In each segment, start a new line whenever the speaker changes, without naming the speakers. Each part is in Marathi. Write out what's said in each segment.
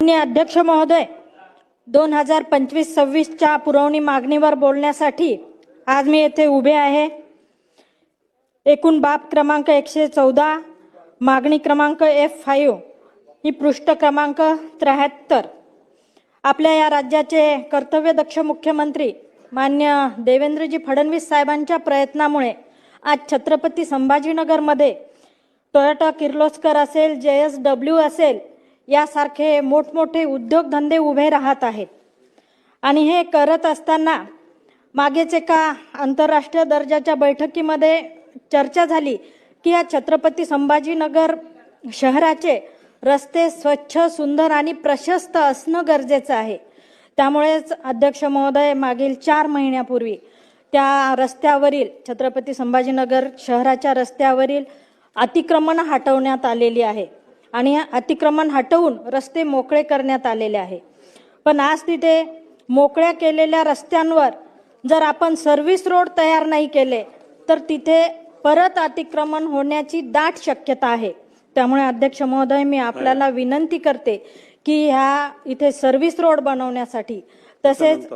माननीय अध्यक्ष महोदय, 2025-26च्या पुरवणी मागणीवर बोलण्यासाठी आज मी येथे उभे आहे। एकूण बाब क्रमांक 114, मागणी क्रमांक F5 ही पृष्ठ क्रमांक 73। आपल्या या राज्याचे कर्तव्यदक्ष मुख्यमंत्री माननीय देवेंद्रजी फडणवीस साहेबांच्या प्रयत्नामुळे आज छत्रपती संभाजीनगरमध्ये टोयोटा किर्लोस्कर असेल, JSW असेल यासारखे मोठमोठे उद्योगधंदे उभे राहत आहेत। आणि हे करत असताना मागेच एका आंतरराष्ट्रीय दर्जाच्या बैठकीमध्ये चर्चा झाली की या छत्रपती संभाजीनगर शहराचे रस्ते स्वच्छ, सुंदर आणि प्रशस्त असणं गरजेचं आहे। त्यामुळेच अध्यक्ष महोदय मागील 4 महिन्यापूर्वी त्या रस्त्यावरील छत्रपती संभाजीनगर शहराच्या रस्त्यावरील अतिक्रमण हटवण्यात आलेली आहे आणि अतिक्रमण हटवून रस्ते मोकळे करण्यात आलेले आहे। पण आज तिथे मोकळ्या केलेल्या रस्त्यांवर जर आपण सर्व्हिस रोड तयार नाही केले तर तिथे परत अतिक्रमण होण्याची दाट शक्यता आहे। त्यामुळे अध्यक्ष महोदय, मी आपल्याला विनंती करते की ह्या इथे सर्व्हिस रोड बनवण्यासाठी तसेच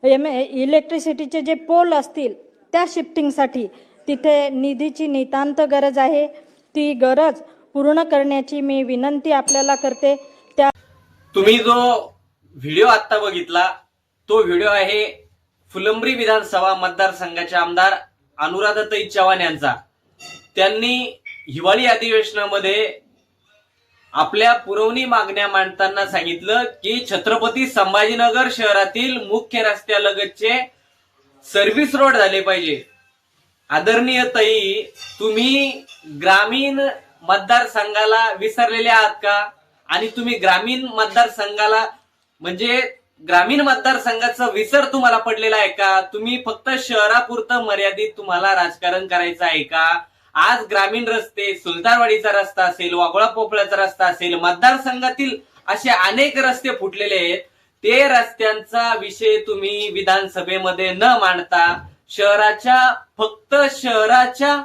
इलेक्ट्रिसिटीचे जे पोल असतील त्या शिफ्टिंगसाठी तिथे निधीची नितांत गरज आहे। ती गरज पूर्ण करण्याची मी विनंती आपल्याला करते। त्या
तुम्ही जो व्हिडिओ आता बघितला तो व्हिडिओ आहे फुलंब्री विधानसभा मतदारसंघाचे आमदार अनुराधाताई चव्हाण यांचा। त्यांनी हिवाळी अधिवेशनामध्ये आपल्या पुरवणी मागण्या मांडताना सांगितलं की छत्रपती संभाजीनगर शहरातील मुख्य रस्त्यालगतचे सर्व्हिस रोड झाले पाहिजे। आदरणीय ताई, तुम्ही ग्रामीण मतदारसंघाला विसरलेले आहात का? आणि तुम्ही ग्रामीण मतदारसंघाला म्हणजे ग्रामीण मतदारसंघाचा विसर तुम्हाला पडलेला आहे का? तुम्ही फक्त शहरापुरतं मर्यादित तुम्हाला राजकारण करायचं आहे का? आज ग्रामीण रस्ते, सुलतानवाडीचा रस्ता असेल, वाघोळा पोपळ्याचा रस्ता असेल, मतदारसंघातील असे अनेक रस्ते फुटलेले आहेत। ते रस्त्यांचा विषय तुम्ही विधानसभेमध्ये न मांडता फक्त शहराच्या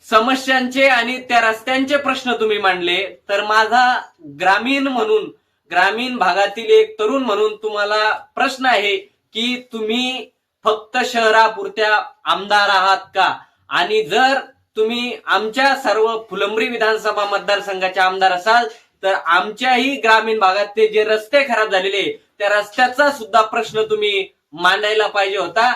समस्यांचे आणि त्या रस्त्यांचे प्रश्न तुम्ही मांडले, तर माझा ग्रामीण भागातील एक तरुण म्हणून तुम्हाला प्रश्न आहे की तुम्ही फक्त शहरापुरत्या आमदार आहात का? आणि जर तुम्ही आमच्या सर्व फुलंब्री विधानसभा मतदारसंघाचे आमदार असाल तर आमच्याही ग्रामीण भागातले जे रस्ते खराब झालेले त्या रस्त्याचा सुद्धा प्रश्न तुम्ही मांडायला पाहिजे होता।